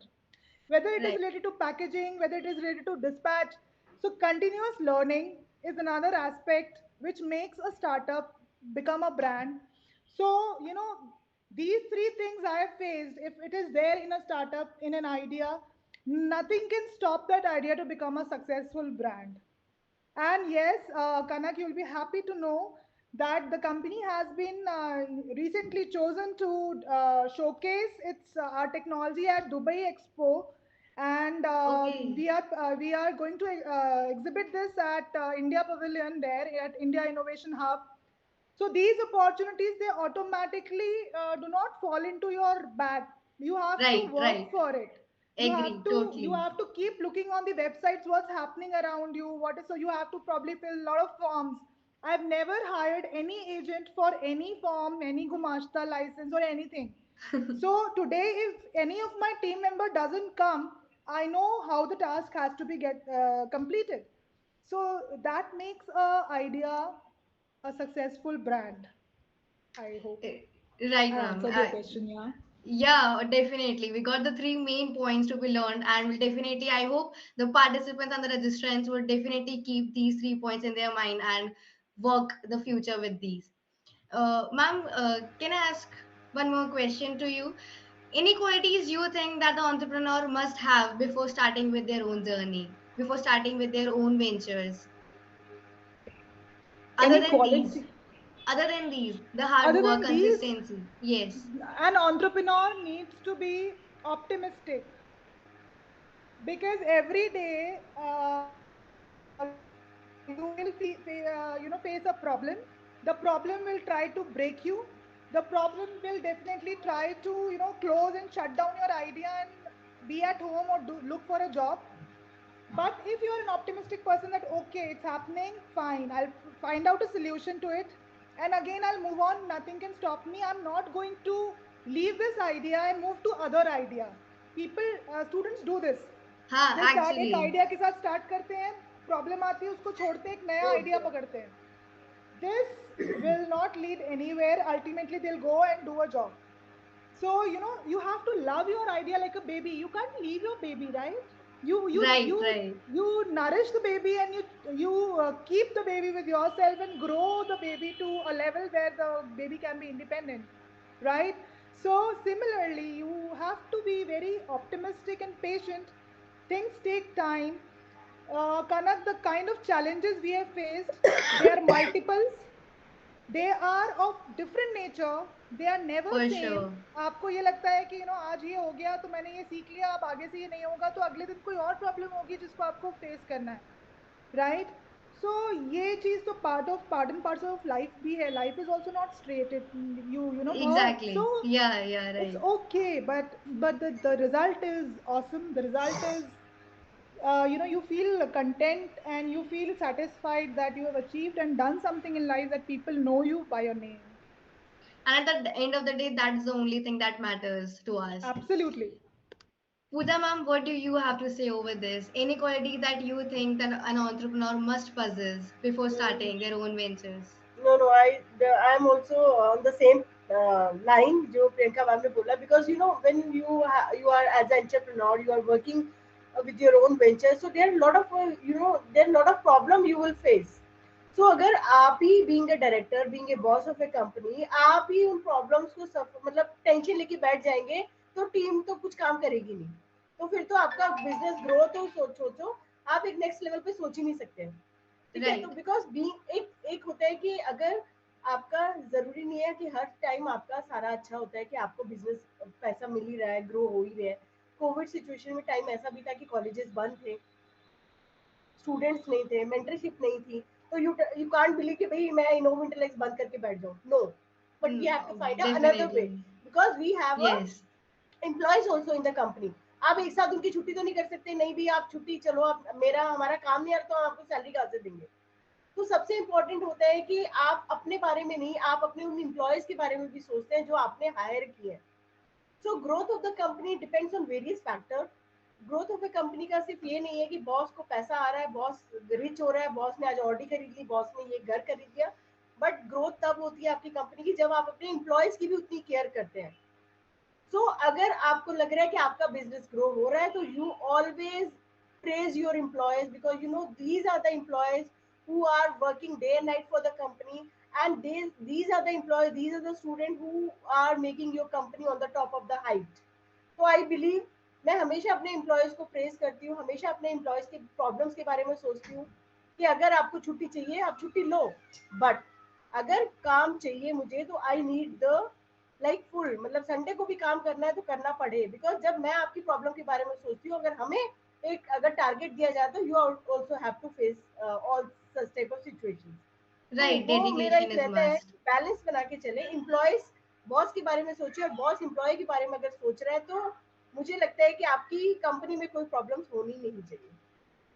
Whether it is Right. related to packaging, whether it is related to dispatch. So, continuous learning is another aspect which makes a startup become a brand. So, these three things I have faced, if it is there in a startup, in an idea, nothing can stop that idea to become a successful brand. And yes, Kanak, you'll be happy to know that the company has been recently chosen to showcase its our technology at Dubai Expo, and Okay. we are going to exhibit this at India Pavilion there at India Innovation Hub. So these opportunities, they automatically do not fall into your bag. You have to Right, work right. for it. You have Agree, to you totally. have to keep looking on the websites what's happening around you. What is, so you have to probably fill a lot of forms. I've never hired any agent for any form, any gumashta license or anything. So today, if any of my team member doesn't come, I know how the task has to be get completed. So that makes a idea a successful brand. I hope Eh, Right, I ma'am. answered your question. Yeah. Yeah, definitely. We got the three main points to be learned, and will definitely, I hope the participants and the registrants would definitely keep these 3 points in their mind and work the future with these. Ma'am, can I ask one more question to you? Inequalities you think that the entrepreneur must have before starting with their own journey, before starting with their own ventures, other Any than these, quality other than these, the hard other work, than these, consistency. Yes. an entrepreneur needs to be optimistic because every day you will face a problem. The problem will try to break you. The problem will definitely try to close and shut down your idea and be at home or look for a job. But if you are an optimistic person that okay, it's happening, fine, I'll find out a solution to it, and again I'll move on. Nothing can stop me. I'm not going to leave this idea and move to other idea. People, students do this. हाँ, They start एक actually. idea के साथ start करते हैं, problem आती है उसको छोड़ते हैं, एक नया idea पकड़ते हैं. This will not lead anywhere. Ultimately, they'll go and do a job. So you have to love your idea like a baby. You can't leave your baby, right? You you Right, you right. you nourish the baby and you keep the baby with yourself and grow the baby to a level where the baby can be independent, right? So similarly, you have to be very optimistic and patient. Things take time. Kanak, the kind of challenges we have faced, they are multiples. They are of different nature. They are never For same. sure. आपको ये लगता है कि आज ये हो गया तो मैंने ये सीख लिया, अब आगे से ये नहीं होगा तो अगले दिन कोई और प्रॉब्लम होगी जिसको आपको फेस करना है, राइट? सो ये चीज तो part and parts of life भी है. Life is also not straight. It you know hurt. So Exactly. Yeah, yeah, it's right. okay, but the result is awesome. The result is you feel content and you feel satisfied that you have achieved and done something in life, that people know you by your name. And at the end of the day, that's the only thing that matters to us. Absolutely. Pooja ma'am, what do you have to say over this? Any quality that you think that an entrepreneur must possess before Mm, starting their own ventures? no, no, I am also on the same line जो Priyanka ma'am ने बोला, because when you are as an entrepreneur, you are working with your own venture, so there are a lot of there are a lot of problem you will face. So अगर आप ही being a director, being a boss of a company, आप ही उन problems को मतलब tension लेके बैठ जाएंगे, तो टीम तो कुछ काम करेगी नहीं. तो फिर तो आपका बिजनेस ग्रो तो सोचो, आप एक नेक्स्ट लेवल पे सोच ही नहीं सकते. ठीक है, तो Right. बिकॉज बीइंग एक होता है कि अगर आपका जरूरी नहीं है कि हर टाइम आपका सारा अच्छा होता है कि आपको बिजनेस पैसा मिल ही रहा है, ग्रो हो ही रहा है. कोविड सिचुएशन में टाइम ऐसा भी था कि कॉलेजेस बंद थे, स्टूडेंट्स नहीं थे, मेंटरशिप नहीं थी, तो यू कांट बिलीव कि भाई मैं इनोवेंटलाइज बंद करके बैठ जाऊँ, no, but we have to find another way Definitely. Because we have a Yes. Employees also in the company. आप एक साथ उनकी छुट्टी तो नहीं कर सकते, नहीं भी आप छुट्टी, चलो आप मेरा हमारा काम नहीं आ रहा तो हम आपको सैलरी कहाँ से देंगे. तो सबसे इम्पोर्टेंट होता है कि आप अपने बारे में नहीं, आप अपने उन एम्प्लॉयज के बारे में भी सोचते हैं जो आपने हायर किए हैं. So growth of the company depends on various factor. Growth of A company का सिर्फ ये नहीं है कि बॉस को पैसा आ रहा है, बॉस रिच हो रहा है, बॉस ने आज ऑडी खरीद ली, बॉस ने ये घर खरीद लिया. बट ग्रोथ तब होती है आपकी कंपनी की जब आप अपने एम्प्लॉयज की भी उतनी केयर करते हैं. सो अगर आपको लग रहा है कि आपका बिजनेस ग्रो हो रहा है तो you always praise your employees, because you know these are the employees who are working day and night for the company, and these are the employees, these are the students who are making your company on the top of the height. So I believe मैं हमेशा अपने employees को praise करती हूँ, हमेशा अपने employees के problems के बारे में सोचती हूँ कि अगर आपको छुट्टी चाहिए आप छुट्टी लो, बट अगर काम चाहिए मुझे तो I need the like full, मतलब संडे को भी काम करना है तो करना पड़े, बिकॉज जब मैं आपकी प्रॉब्लम के बारे में सोचती हूँ, अगर हमें एक अगर टारगेट दिया जाए तो you also have to face all such type of situations. तो Right. वो मेरा Dedication एक is रहता है must. बैलेंस बना के चले. एम्प्लॉयज बॉस के बारे में सोचिए और बॉस एम्प्लॉय के बारे में अगर सोच रहा है तो मुझे लगता है कि आपकी कंपनी में कोई प्रॉब्लम्स होनी नहीं चाहिए.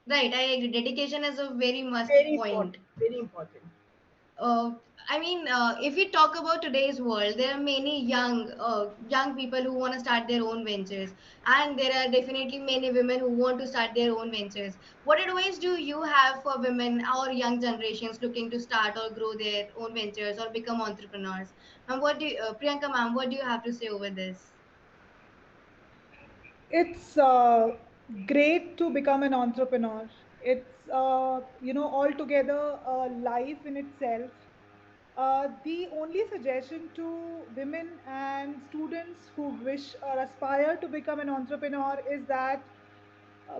Right. I agree. Dedication is a very must very point. Important, very important. uh, if we talk about today's world, there are many young people who want to start their own ventures, and there are definitely many women who want to start their own ventures. What advice do you have for women or young generations looking to start or grow their own ventures or become entrepreneurs? And Priyanka ma'am, what do you have to say over this? It's great to become an entrepreneur. It's altogether a life in itself. The only suggestion to women and students who wish or aspire to become an entrepreneur is that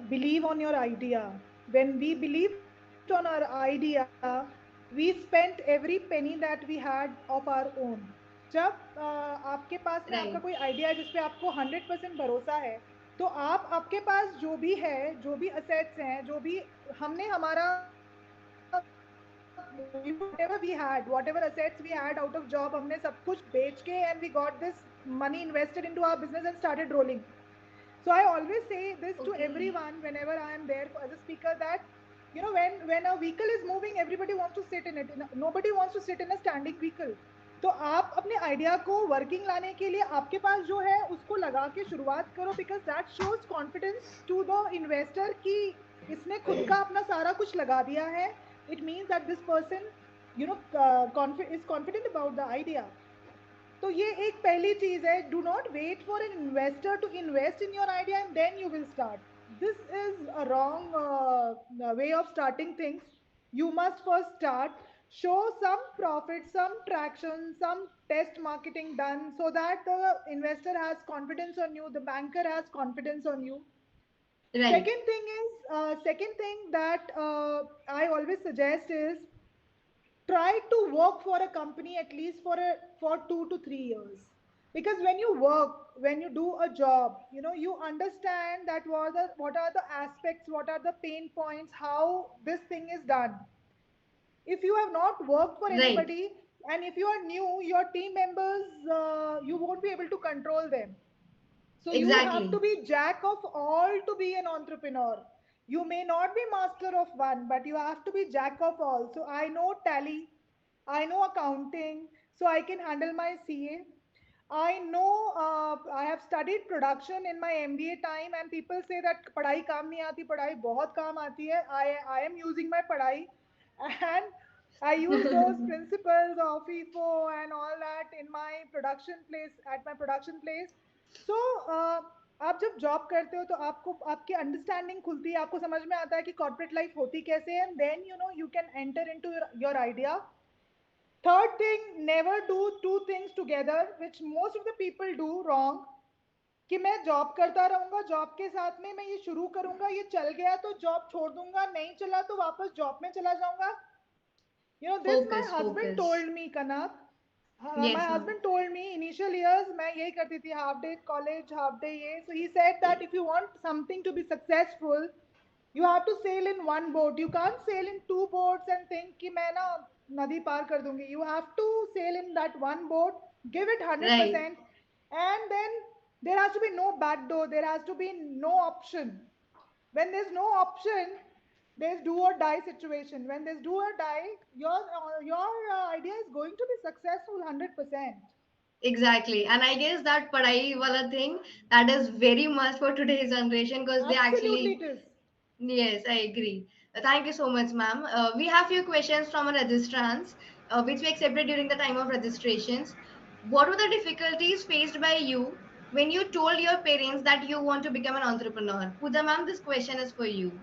believe on your idea. When we believed on our idea, we spent every penny that we had of our own. जब आपके पास में आपका कोई Right. Idea है जिसपे आपको 100% भरोसा है, तो आप आपके पास जो भी है, जो भी असेट्स हैं, जो भी हमने हमारा whatever we had, whatever assets we had out of job, हमने सब कुछ बेच के and we got this money invested into our business and started rolling. So I always say this to Okay. everyone whenever I am there as a speaker that when a vehicle is moving, everybody wants to sit in it. Nobody wants to sit in a standing vehicle. तो आप अपने idea को working लाने के लिए आपके पास जो है उसको लगा के शुरुआत करो, because that shows confidence to the investor कि इसने खुद का अपना सारा कुछ लगा दिया है. It means that this person is confident about the idea. तो ये एक पहली चीज है. Do not wait for an investor to invest in your idea and then you will start. This is a wrong way of starting things. You must first start, show some profit, some traction, some test marketing done, so that the investor has confidence on you, the banker has confidence on you. Right. Second thing that I always suggest is try to work for a company at least for 2 to 3 years, because when you work, when you do a job, you understand that what are the aspects, what are the pain points, how this thing is done. If you have not worked for Right. anybody, and if you are new, your team members, you won't be able to control them. So you have to Exactly. be jack of all to be an entrepreneur. You may not be master of one, but you have to be jack of all. So I know tally, I know accounting, so I can handle my CA. I know I have studied production in my MBA time, and people say that पढ़ाई काम नहीं आती, पढ़ाई बहुत काम आती है. I am using my पढ़ाई, and I use those principles of FIFO and all that in my production place, at my production place. So आप जब जॉब करते हो तो आपको आपकी अंडरस्टैंडिंग खुलती है, आपको समझ में आता है कि कॉर्पोरेट लाइफ होती कैसे है, and then you can enter into your idea. Third thing, never do two things together, which most of the people do wrong. कि मैं जॉब करता रहूंगा, जॉब के साथ में मैं ये शुरू करूंगा, ये चल गया तो जॉब छोड़ दूंगा, नहीं चला तो वापस जॉब में चला जाऊंगा. This my Focus, husband focus. told me, Kanak. My Yes, ma'am. husband told me initial years मैं यही करती थी, half day college, half day ये. So he said that if you want something to be successful, you have to sail in one boat. You can't sail in two boats and think कि मैं ना नदी पार कर दूंगी. You have to sail in that one boat, give it Right. 100%, and then there has to be no back door. There has to be no option. When there's no option, there's do or die situation. When there's do or die, your idea is going to be successful 100%. Exactly. And I guess that padai wala thing that is very much for today's generation because they Absolutely, actually, it is. yes, I agree. Thank you so much, ma'am. We have few questions from our registrants, which we accepted during the time of registrations. What were the difficulties faced by you when you told your parents that you want to become an entrepreneur? Pooja, ma'am, this question is for you.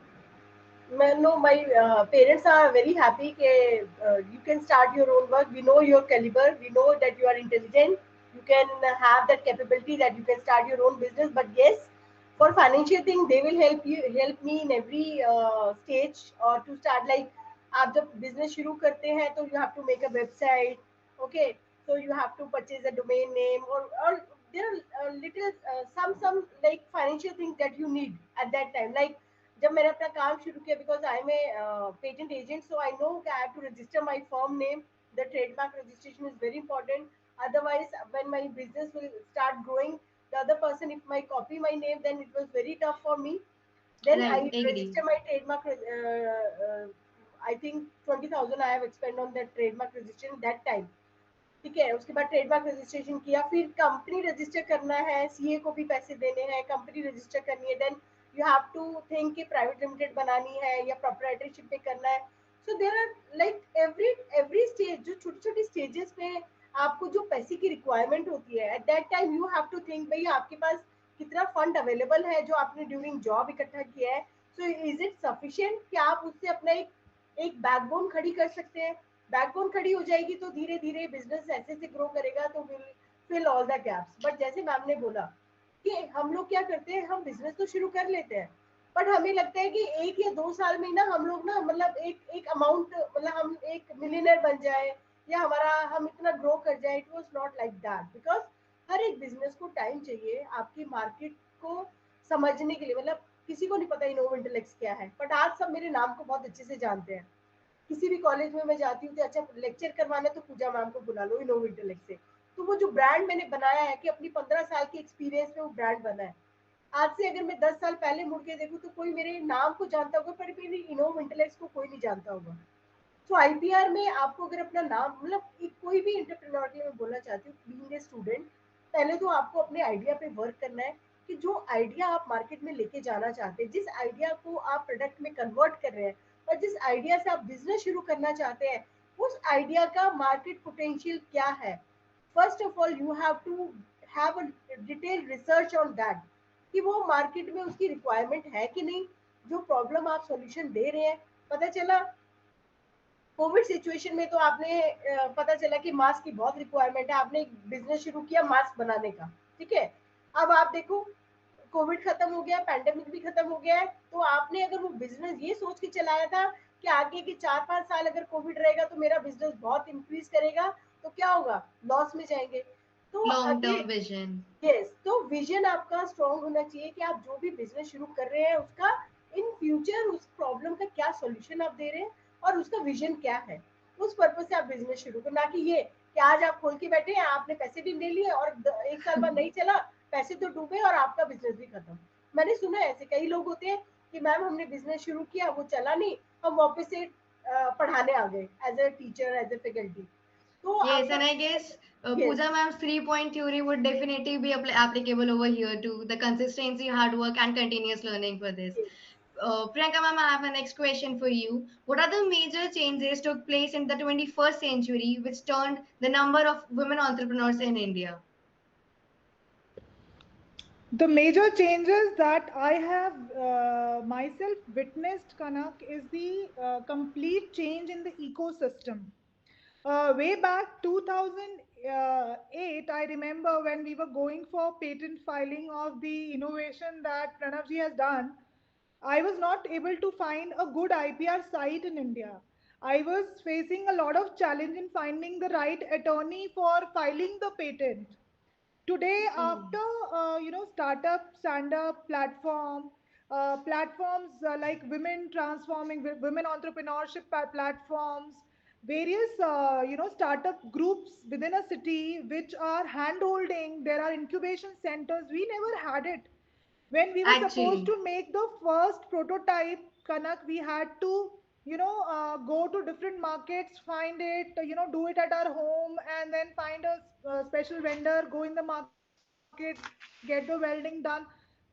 No, my parents are very happy that you can start your own work. We know your caliber. We know that you are intelligent. You can have that capability that you can start your own business. But yes, for financial thing, they will help me in every stage or to start. Like आप जब business शुरू करते हैं तो you have to make a website. Okay, so you have to purchase a domain name or there are little some like financial things that you need at that time. Like जब मैंने अपना काम शुरू किया because I am a patent agent so I know I have to register my firm name the trademark registration is very important otherwise when my business will start growing the other person if my copy my name then it was very tough for me then I Right, agree. register my trademark I think 20,000 I have expended on that trademark registration that time ठीक है उसके बाद trademark registration किया फिर company register करना है CA को भी पैसे देने हैं कंपनी रजिस्टर करनी है then you have to think कि प्राइवेट लिमिटेड बनानी है या प्रोप्राइटरशिप पे करना है so there are like every stage जो छोटी छोटी स्टेजेस पे आपको जो पैसे की रिक्वायरमेंट होती है at that time you have to think भाई आपके पास कितना फंड अवेलेबल है जो आपने ड्यूरिंग जॉब इकट्ठा किया है सो इज इट सफिशिएंट कि आप उससे अपना एक बैकबोन खड़ी कर सकते हैं बैकबोन खड़ी हो जाएगी तो धीरे धीरे बिजनेस ऐसे से ग्रो करेगा तो will fill all the gaps but जैसे मैम ने बोला कि हम लोग क्या करते हैं हम बिजनेस तो शुरू कर लेते हैं बट हमें लगता है कि 1 या 2 साल में ना हम लोग ना मतलब एक अमाउंट मतलब हम एक मिलियनर बन जाए या हमारा हम इतना ग्रो कर जाए it was not like that because हर एक बिजनेस को टाइम चाहिए आपकी मार्केट को समझने के लिए मतलब किसी को नहीं पता इनोव इंटेलेक्ट्स क्या है बट आज सब मेरे नाम को बहुत अच्छे से जानते हैं किसी भी कॉलेज में मैं जाती हूँ तो अच्छा लेक्चर करवाना तो पूजा मैम को बुला लो इनोव इंटेलेक्ट से तो वो जो ब्रांड मैंने बनाया है कि अपनी 15 साल की एक्सपीरियंस में वो ब्रांड बना है आज से अगर मैं 10 साल पहले मुड़ के देखूँ तो कोई मेरे नाम को जानता होगा पर मेरे इनोव इंटेलेक्ट को कोई नहीं जानता होगा तो आईपीआर में आपको अगर अपना नाम मतलब कोई भी इंटरप्रेन्योर के लिए मैं बोलना चाहती हूँ बीइंग ए स्टूडेंट पहले तो आपको अपने आइडिया पे वर्क करना है कि जो आइडिया आप मार्केट में लेके जाना चाहते हैं जिस आइडिया को आप प्रोडक्ट में कन्वर्ट कर रहे हैं और जिस आइडिया से आप बिजनेस शुरू करना चाहते हैं उस आइडिया का मार्केट पोटेंशियल क्या है first of all you have to have a detail research on that कि वो मार्केट में उसकी रिक्वायरमेंट है कि नहीं जो प्रॉब्लम आप सॉल्यूशन दे रहे हैं पता चला कोविड सिचुएशन में तो आपने पता चला कि मास्क की बहुत रिक्वायरमेंट है आपने एक बिजनेस शुरू किया मास्क बनाने का ठीक है अब आप देखो कोविड खत्म हो गया पैंडेमिक भी खत्म हो गया है तो आपने अगर वो बिजनेस ये सोच के चलाया था कि आगे के 4-5 साल अगर कोविड रहेगा तो मेरा बिजनेस बहुत इंक्रीज करेगा तो क्या होगा लॉस में जाएंगे तो Long अगले term vision. यस तो विजन आपका स्ट्रॉन्ग होना चाहिए कि आप जो भी बिजनेस शुरू कर रहे हैं उसका इन फ्यूचर उस प्रॉब्लम का क्या सॉल्यूशन आप दे रहे हैं और उसका विजन क्या है उस पर्पज से आप बिजनेस शुरू करो ना कि ये कि आज आप खोल के बैठे हैं आपने पैसे भी ले लिए और 1 साल बाद नहीं चला पैसे तो डूबे और आपका बिजनेस भी खत्म मैंने सुना है ऐसे कई लोग होते हैं कि मैम हमने बिजनेस शुरू किया वो चला नहीं हम वापस से पढ़ाने आ गए as a teacher as a faculty तो Yes, आपका and I guess yes Pooja ma'am's 3 point theory would definitely be applicable over here too. The consistency, hard work, and continuous learning for this. Priyanka ma'am, I have a next question for you. What are the major changes took place in the 21st century which turned the number of women entrepreneurs in India? The major changes that I have myself witnessed, Kanak, is the complete change in the ecosystem. Way back 2008, I remember when we were going for patent filing of the innovation that Pranavji has done, I was not able to find a good IPR site in India. I was facing a lot of challenge in finding the right attorney for filing the patent. Today, Okay. after startup, stand-up platforms like women transforming, women entrepreneurship platforms, various startup groups within a city which are hand-holding. There are incubation centers. We never had it when we were supposed Actually, to make the first prototype. Kanak, we had to go to different markets, find it, do it at our home, and then find a special vendor, go in the market, get the welding done.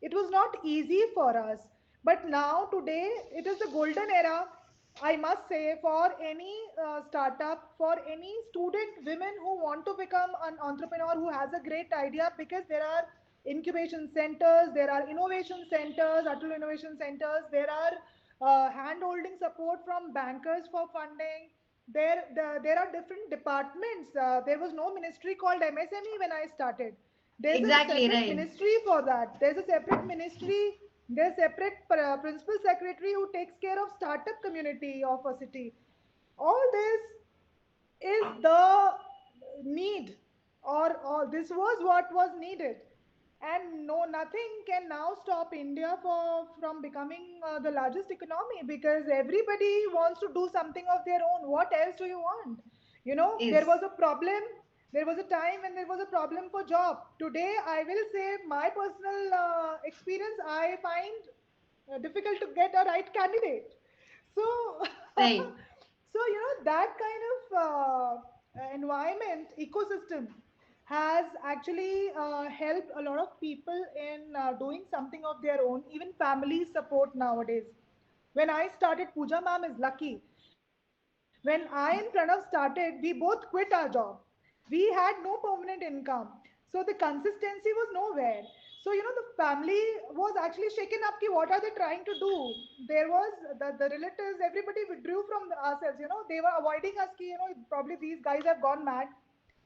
It was not easy for us, but now today it is the golden era, I must say, for any startup, for any student women who want to become an entrepreneur, who has a great idea, because there are incubation centers, there are innovation centers, Atul innovation centers, there are hand holding support from bankers for funding. There are different departments. There was no ministry called MSME when I started. There's a exactly separate right. ministry for that. There's a separate ministry. There's separate principal secretary who takes care of startup community of a city. All this is the need, or this was what was needed. And no, nothing can now stop India from becoming the largest economy, because everybody wants to do something of their own. What else do you want? There Yes. was a problem. There was a time when there was a problem for job. Today, I will say my personal experience, I find difficult to get a right candidate. So, Right. so that kind of environment ecosystem has actually helped a lot of people in doing something of their own. Even family support nowadays. When I started, Pooja ma'am is lucky. When I and Pranav started, we both quit our job. We had no permanent income. So the consistency was nowhere. So, the family was actually shaken up. Ki, what are they trying to do? There was the relatives, everybody withdrew from ourselves. They were avoiding us. Ki, probably these guys have gone mad.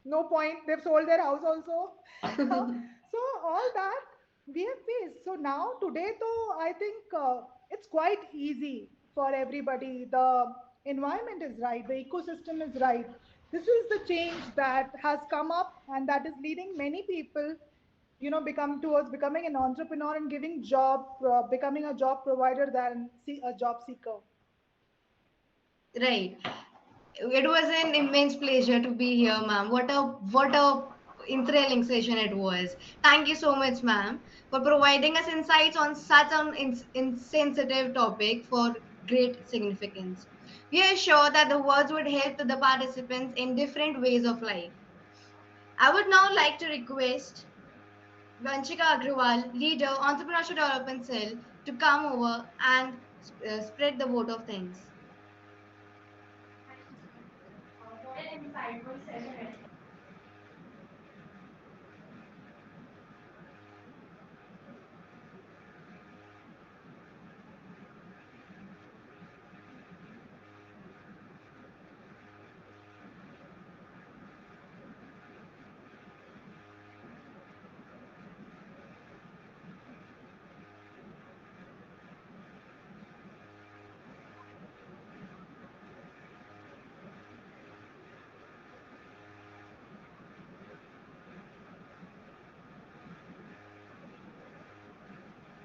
No point. They've sold their house also. So all that we have faced. So now today, though, I think it's quite easy for everybody. The environment is right. The ecosystem is right. This is the change that has come up, and that is leading many people, become towards becoming an entrepreneur and giving job, becoming a job provider than see a job seeker. Right. It was an immense pleasure to be here, ma'am. What a enthralling session it was. Thank you so much, ma'am, for providing us insights on such an insensitive topic for great significance. We are sure that the words would help to the participants in different ways of life. I would now like to request Vanchika Agrawal, leader, Entrepreneurship Development Cell, to come over and spread the vote of thanks.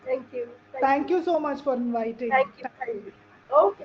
Thank you. Thank Thank you. you so much for inviting. Thank you. Thank Thank you. you. Okay.